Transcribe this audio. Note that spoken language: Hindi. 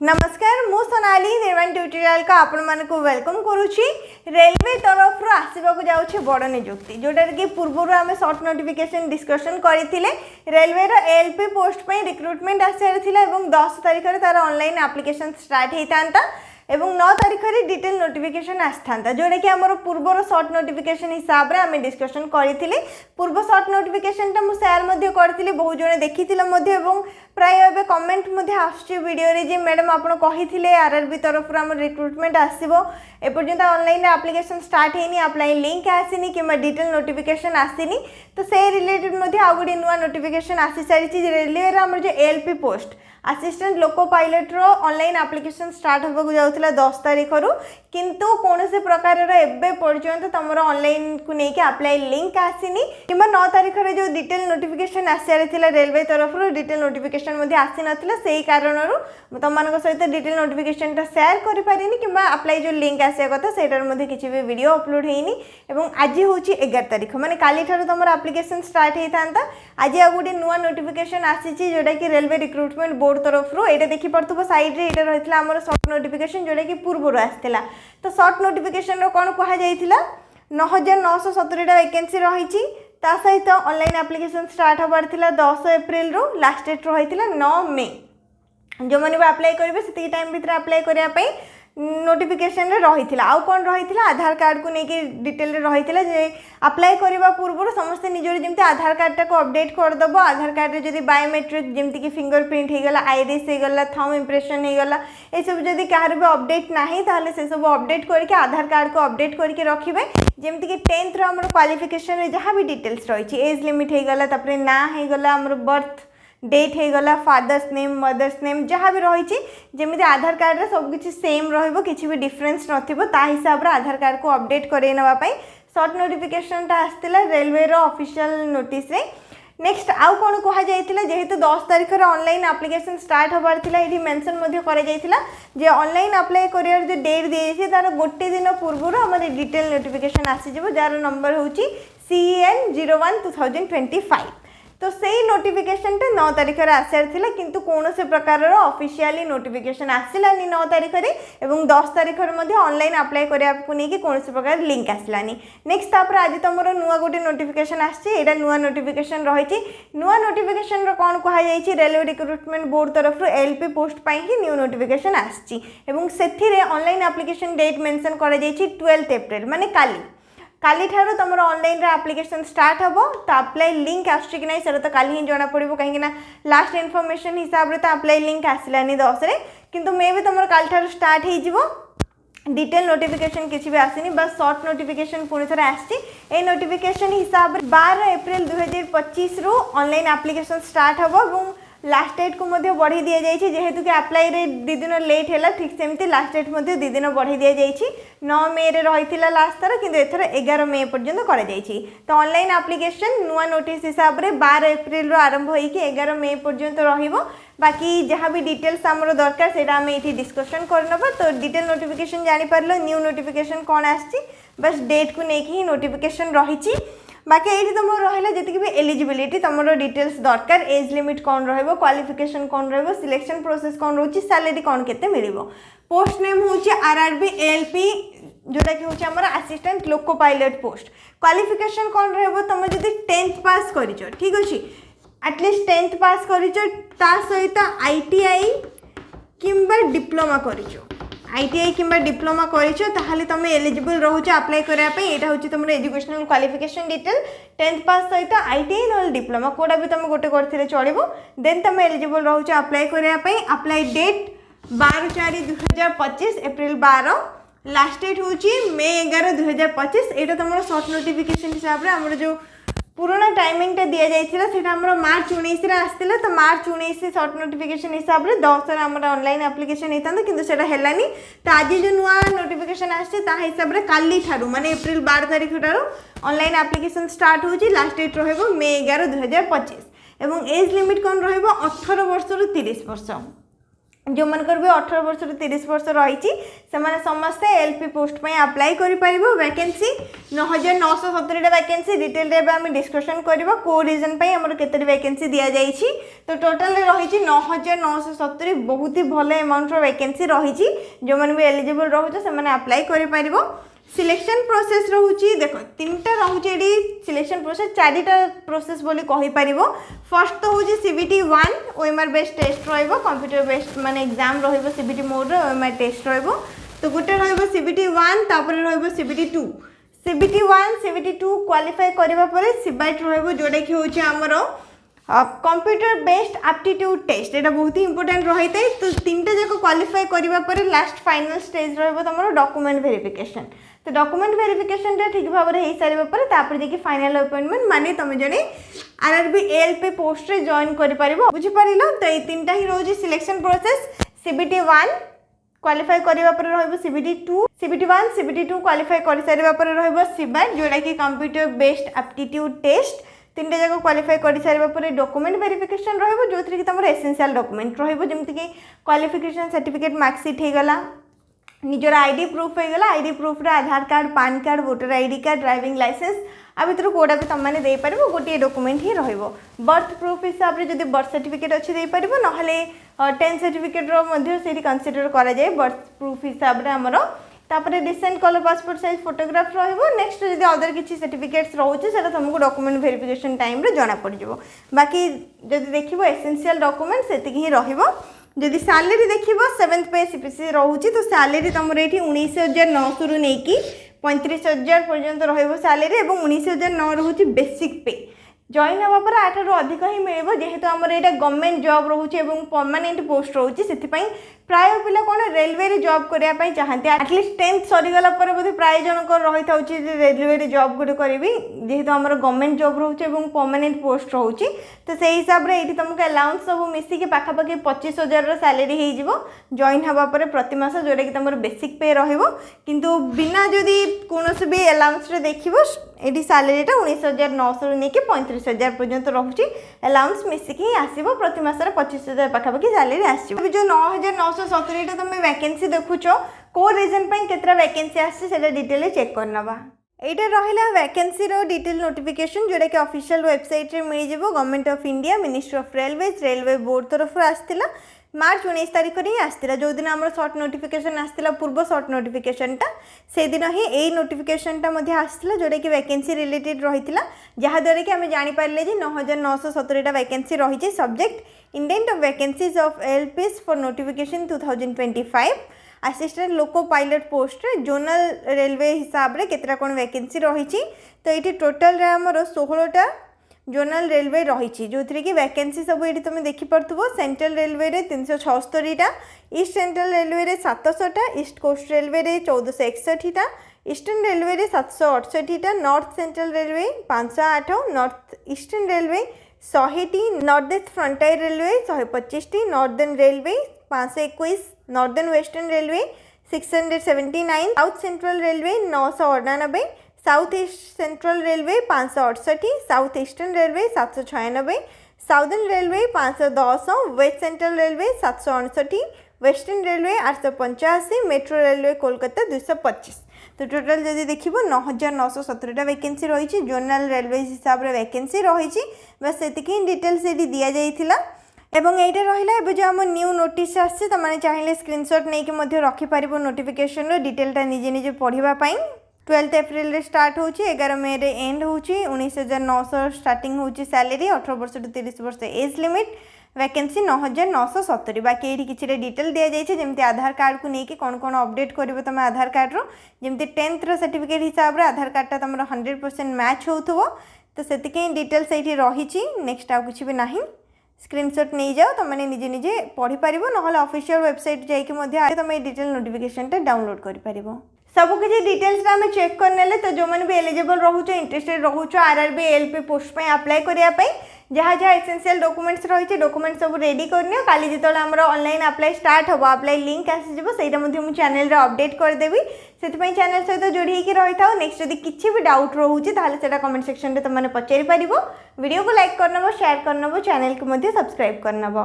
नमस्कार मु सोनाली निर्वाण ट्यूटोरियल का आपण मानकु वेलकम करूची। रेलवे तरफ आसवाक जाऊँगी बड़ निजुक्ति जोटा कि पूर्व आम सर्ट नोटिफिकेशन डिस्कसन करथिले। रेलवे ALP पोस्ट पे रिक्रुटमेंट आसार 10 तारिख तार ऑनलाइन एप्लिकेशन स्टार्ट होता एवं 9 तारिख में डिटेल नोटिफिकेशन आसता जोटा कि आम पूर्वर सर्ट नोटिफिकेशन हिसाब से आम डिस्कसन करथिले। पूर्व सर्ट नोटिफिकेशन मुझे सेयार करथिले, बहुत जने देखिथिले प्राय एबे कमेंट आसुची रे जे मैडम आपण कहिथिले RRB तरफ आम रिक्रुटमेंट आसीबो एपर्यंत ऑनलाइन एप्लिकेशन स्टार्ट हेनी, अप्लाई लिंक आसीनी किंबा डिटेल नोटिफिकेशन आसीनी। तो से रिलेटेड आउ गोटे नुआ नोटिफिकेशन आसी सारी। रेलवे आम जो ALP post assistant loco pilot रो ऑनलाइन एप्लिकेशन स्टार्ट होगा जाऊला 10 तारिख रु, किंतु कौन से प्रकार एबे पर्यंत तुम ऑनलाइन को लेकिन अप्लाई लिंक आसीनी किंबा 9 तारिख जो डिटेल नोटिफिकेशन आसार रेलवे तरफ डिटेल नोटिफिकेशन आसी नाथिला। सेही कारणरू तुम सहित डिटेल नोटिफिकेशन शेयर कर पारिनी किंबा अप्लाई जो लिंक आसिया कथा सेटार किसी भी वीडियो अपलोड होइनी। एवं आज हूँ 11 तारिख माने काली ठारू तुम एप्लिकेशन स्टार्ट होता। आज आ गोटे नुआ नोटिफिकेशन आसी जोटा कि रेलवे रिक्रुटमेंट बोर्ड तरफ ये देखी पार्थुब साइड रे ये रही आम सर्ट नोटिफिकेशन जोटा कि पूर्व आसाला। तो सर्ट नोटिफिकेशन कौन कहुला 9970 वैकेंसी रही सहित ऑनलाइन एप्लिकेशन स्टार्ट होबार 10 एप्रिल रु, लास्ट डेट रही 9 मे। जो मैंने भी अप्लाई करेंगे से टाइम भितर अप्लाई करने नोटिफिकेशन रही आउ कौन रही आधार कार्ड को लेकिन डिटेल रही जे अप्लाई करने पूर्व समस्ते निजर जमी आधार कार्ड टाक अपडेट करदेव। आधार कार्ड जब बायोमेट्रिक जमती कि फिंगरप्रिंट होगला, आईरिस होगला, थंब इंप्रेशन होगला, ये सब जब कहार भी अपडेट ना से सब अपडेट करके आधार कार्ड को अपडेट करके रखिए। जमती कि 10th आम क्वालिफिकेशन जहाँ भी डिटेल्स रही एज लिमिट होगला, तापर ना होगला, आम बर्थ डेट होगला, फादर्स नेम, मदर्स नेम जहाँ भी रही जमी आधार कार्ड रे सब किसी सेम रहिबो, किसी भी डिफरेंस नथिबो। ता हिसाब रे आधार कार्ड को अपडेट करे नवा पई सर्ट नोटिफिकेशन ता आस्तिला रेलवे रो ऑफिशियल नोटिस रे। नेक्स्ट आउ कौन कह जाइतिला जेहेतु 10 तारिख रे ऑनलाइन एप्लिकेशन स्टार्ट होबार थिला, एठी मेंशन मध्ये करे जाइतिला जे ऑनलाइन अप्लाई करियर जो डेट दिए छै तार गोटे दिन पूर्व हमर डिटेल नोटिफिकेशन आसी जिवो जार नंबर होची CN01/2025। तो सही नोटिफिकेशन 9 तारिख आसार थिला, किंतु कौन से प्रकार ऑफिशियली नोटिफिकेशन आसिलानी 9 तारिख रे एवं 10 तारिख रे ऑनलाइन अप्लाई करिया को नेकी कौन से प्रकार लिंक आसिलानी। नेक्स्ट तापर आज तुमरो नुआ गोटे नोटिफिकेशन आछि, एटा नुआ नोटिफिकेशन रही। नुआ नोटिफिकेशन रो कौन कहा जाइछि रेलवे रिक्रुटमेंट बोर्ड तरफ ALP पोस्ट पाई ही न्यू नोटिफिकेशन आछि एवं सेथिरे ऑनलाइन एप्लिकेशन डेट मेंशन करा जाइछि 12 एप्रिल माने काली ठारू तुम ऑनलाइन एप्लिकेशन स्टार्ट हम। तो अप्लाई लिंक आसुची कि नहीं सर तो काली ही जना पड़ो कहीं लास्ट इनफॉरमेशन हिसाब से तो अप्लाई लिंक आसलानी 10 रे, किंतु मे भी तुम काली ठारू स्टार्ट हो। डिटेल नोटिफिकेशन किसी भी आसनी, बस सर्ट नोटिफिकेशन पुणी थे आसी नोटिफिकेशन हिसाब से 12 एप्रिल 2025 रु ऑनलाइन एप्लिकेशन स्टार्ट हम। लास्ट डेट को बढ़ी दि जाए जेहेतु कि अप्लाई रे 2 दिन लेट है, ठीक सेमती लास्ट डेट 2 दिन बढ़ी दि जाए 9 मे रे रही लास्ट थर, किंतु एथर 11 मे पर्यंत कर। तो ऑनलाइन एप्लिकेशन नुआ नोटिस हिसाब से 12 एप्रिल आरंभ हो 11 मे पर्यंत रहिबो। बाकी जहाँ भी डिटेल्स आमर दरकार से आम ये डिस्कसन करनबा। तो डिटेल नोटिफिकेशन जानी पारलो, न्यू नोटिफिकेशन कौन आछि बस डेट को लेकिन ही नोटिफिकेशन रही। बाकी ये तुम रहा जी भी एलिजिबिलिटी तुम डिटेल्स दरकार, एज लिमिट कौन रहिबो, क्वालिफिकेशन कौन रहिबो, सिलेक्शन प्रोसेस कौन रोची, सैलरी कौन केते मिलिबो। पोस्ट नेम होची RRB ALP जोटा कि होची हमर assistant loco pilot post. Qualification कौन रहिबो तुम जदि 10th पास करिचो, ठीक अछि एटलिस्ट 10th पास करिचो ता सहित ITI किंबा डिप्लोमा करिचो, ITI किंबा डिप्लोमा करिचो ताहाले तुम एलिजिबल रहुचो अप्लाई करिया पे। एटा होची तुमर एजुकेशनल क्वालिफिकेशन डिटेल 10th पास सहित ITI नॉल डिप्लोमा कोडा भी तुम गोटे करथिले चलिबो। देन तुम एलिजिबल रहुचो अप्लाई करिया पे। Apply date 12/4/2025 April 12, last date होची मे 11 2025। एटा तुमर सर्ट नोटिफिकेशन हिसाब रे हमर जो पुराना टाइमिंग टा दिया जाइथिला सेटा हमर मार्च 19 रे आस्तिला। तो मार्च 19 सर्ट नोटिफिकेशन हिसाब रे 10 रे हमर ऑनलाइन एप्लिकेशन हेतांदा, किंतु सेटा हेलानी। तो आज जो नुआ नोटिफिकेशन आछि ता हिसाब रे काली ठारू माने एप्रिल 12 तारिख ठारू ऑनलाइन एप्लिकेशन स्टार्ट होची। लास्ट डेट रहइबो मे 11 2025 एवं एज लिमिट कोन रहइबो 18 वर्ष रु 30 वर्ष। जो मनकर भी 18 वर्ष रु 30 वर्ष रही से समस्ते एलपी पोस्ट में अप्लाई कर वैकेंसी 9970 वैकेंसी डिटेल रे आम डिस्कसन करबा को रीजन पे हमर केते वैकेंसी दिया जाइछि। तो टोटल रही 9970 बहुत ही भल अमाउंट वैकेंसी रही जो मैंने भी एलिजिबल रोचे से अप्लाई कर सिलेक्शन प्रोसेस रोचे देख 3टा रोचे सिलेक्शन प्रोसेस 4टा प्रोसेस बोली कहि परिबो। फर्स्ट तो होची सीबीटी 1 ओएमआर बेस्ड टेस्ट रहइबो कंप्यूटर बेस्ड माने एग्जाम रहइबो सीबीटी मोड रे ओएमआर टेस्ट रहइबो। तो गुटे रहइबो सीबीटी 1 तापर रहइबो सीबीटी 2 सीबीटी 1 सीबीटी 2 क्वालिफाई करबा परे सीबीटी रहइबो जोडे कि होची हमरो कंप्यूटर बेस्ड एप्टीट्यूड टेस्ट एटा बहुत ही इंपोर्टेंट रही है। तो 3टा जाक क्वालिफाई करबा परे लास्ट फाइनल स्टेज रहइबो तमरो डॉक्यूमेंट वेरिफिकेशन। तो डॉक्यूमेंट वेरिफिकेशन ठीक भाव में हो सारे पर तापर देखिए फाइनल अपॉइंटमेंट माने तुम जने आरआरबी एएलपी पोस्ट रे जॉइन कर पारिबो बुझि पारिलो। तो ये 3टा ही रोज सिलेक्शन प्रोसेस सीबीटी 1 क्वालिफाई करबा पर रहइबो सीबीटी 2 सीबीटी 1 सीबीटी 2 क्वालिफाई कर सारे पर रहइबो सीबीटी जोड़ा कि कंप्यूटर बेस्ड एप्टीट्यूड टेस्ट 3टा जाक क्वालिफाई कर सारे पर डॉक्यूमेंट वेरिफिकेशन रहइबो जो कि तुम एसेंशियल डॉक्यूमेंट रहइबो जेमति कि क्वालिफिकेशन सर्टिफिकेट मार्कशीट हे गला निजर आईडी प्रूफ हो गला आईडी प्रूफ रे Aadhaar card PAN card voter ID card driving licence आ भीतर कोडा भी तुमने दे पारिबो गोटे डॉक्यूमेंट ही रहइबो। बर्थ प्रूफ हिसाब रे जदी बर्थ सर्टिफिकेट अच्छी दे पारिबो नहले 10 सर्टिफिकेट रो मध्ये सेठी कंसीडर करा जाय बर्थ प्रूफ हिसाब रे हमरो। तापर recent colour passport size photograph रहइबो। नेक्स्ट जदी अदर किछि सर्टिफिकेट्स रहउछि सेटा तुमको डॉक्यूमेंट वेरिफिकेशन टाइम रे जाना पड़ जिवो। बाकी जदी देखिबो एसेंशियल डॉक्यूमेंट सेति ही रहइबो। जदि सैलरी देखिबो 7th पे सीपीसी रहउछि तो सैलरी तमरे एठी 19900 रु नेकी 35000 पर्यंत रहइबो सैलरी एवं 19009 रहउछि बेसिक पे। जॉइन हवा पर 8 रु अधिक ही मिलेबो जेहेतु हमर एटा गवर्नमेंट जॉब रहउछि एवं परमानेंट पोस्ट रहउछि सेति पई प्राय पिला कोन रेलवे रे जॉब करिया पई चाहंती एटलीस्ट 10th सरी गला पर बोधे प्राय जन को रहि थाउछि जे रेलवे रे जॉब गुड करबी जेहेतु हमर गवर्नमेंट जॉब रहउछि एवं परमानेंट पोस्ट रहउछि। तो सेही हिसाब रे एठी तुमको अलाउंस सब मिसी के पाखा पाखी 25000 रो सैलरी हे जिवो जॉइन हवा पर प्रति मास जोडा कि तमर बेसिक पे रहइबो। किंतु बिना जदी कोनोसे भी अलाउंस रे देखिबो एठी सैलरीटा 19900 रु नेकी 35000 पर्यंत रहउछि अलाउंस मिसी के आसीबो प्रति मास रे 25000 पाखा पाखी सैलरी आसीबो। जो 9970 टा तुम वैकेंसी देखुचो को रीजन पे केतरा वैकेंसी आसी सेटा डिटेल चेक करनबा। एटा रहिला वैकेंसी रो डिटेल नोटिफिकेशन जोडा कि ऑफिशियल वेबसाइट रे मिल जिवो government of India ministry of railways railway board तरफ आस्तिला मार्च 19 तारिख रे आस्तिला जो दिन हमर शॉर्ट नोटिफिकेशन आस्तिला पूर्व शॉर्ट नोटिफिकेशन टा से दिन ही ए नोटिफिकेशन टा मध्ये आस्तिला जोडा कि वैकेंसी रिलेटेड रहितिला जहा द्वारा कि हमें जानि पारले जे 9970 टा वैकेंसी रही छै। Subject indent of vacancies of LPS for notification 2025 assistant loco pilot post रे जोनल रेलवे हिसाब रे केतरा कोन वैकेंसी रही छी। तो ये टोटल रे हमर 16 टा जोनल रेलवे रही जो थी कि वैकेंसी सब ये तुम देखिपो सेंट्रल रेलवे रे 376 टा ईस्ट सेंट्रल रेलवे रे 700 टा ईस्ट कोस्ट रेलवे रे 1461 टा ईस्टर्न रेलवे रे 768 टा north central railway 508 north eastern railway 100 टी नॉर्थ ईस्ट फ्रंटियर रेलवे 125 टी northern railway 521 northern western railway 679 south central railway 998 south east central railway 568 south eastern railway 796 southern railway 510 west central railway 759 western railway 885 metro railway Kolkata 225। तो टोटल जदि देखिबो 9970 टा वैकेंसी रही जोनल रेलवे हिसाब रे वैकेंसी रही बस सेतिकी डिटेल्स सेठी दिया जाइथिला। एवं एटा रहिला एबे जो हम न्यू नोटिस आसी त माने चाहिले स्क्रीनशॉट नै कि मध्ये रखि परिबो नोटिफिकेशन रो डिटेलटा निजे निजे पढिबा पई। 12 एप्रिल रे स्टार्ट होची 11 मई रे एंड होची 19900 स्टार्टिंग होची सैलरी 18 वर्ष टू 30 वर्ष एज लिमिट वैकेंसी 9970। बाकी ये किसी डिटेल दि जाइए जमी आधार कार्ड को लेकिन कौन कौन अपडेट कर तुम आधार कार्ड जमी 10th रो सर्टिफिकेट हिसाब रे आधार कार्डटा तुम 100% मैच हो तो से डिटेल्स ये रही। नेक्स्ट आउ कि भी ना स्क्रीनशॉट नहीं जाओ तुम मैंने निजे निजे पढ़ी पार ना ऑफिशियल वेबसाइट जाकि तुम डिटेल नोटिफिकेशनटा डाउनलोड कर सब किसी डिटेल्स आम चेक करने तो जो मैंने भी एलिजिबल रोच इंटरेस्टेड रोच आरआरबी एएलपी पोस्ट पे अप्लाई करने जहाँ जहाँ एसेंशियल डॉक्यूमेंट्स रही डॉक्यूमेंट्स सब रेडी करनी काली जो आम ऑनलाइन अप्लाई स्टार्ट हम अप्लाई लिंक आसीज से चैनल अपडेट करदेवी से चैनल सहित जोड़ी रही था। नेक्स्ट जब किसी भी डाउट रोचे से कमेंट सेक्शन में तुमने पचारि पार वीडियो को लाइक करनब शेयर करनब चैनल को सब्सक्राइब करनब।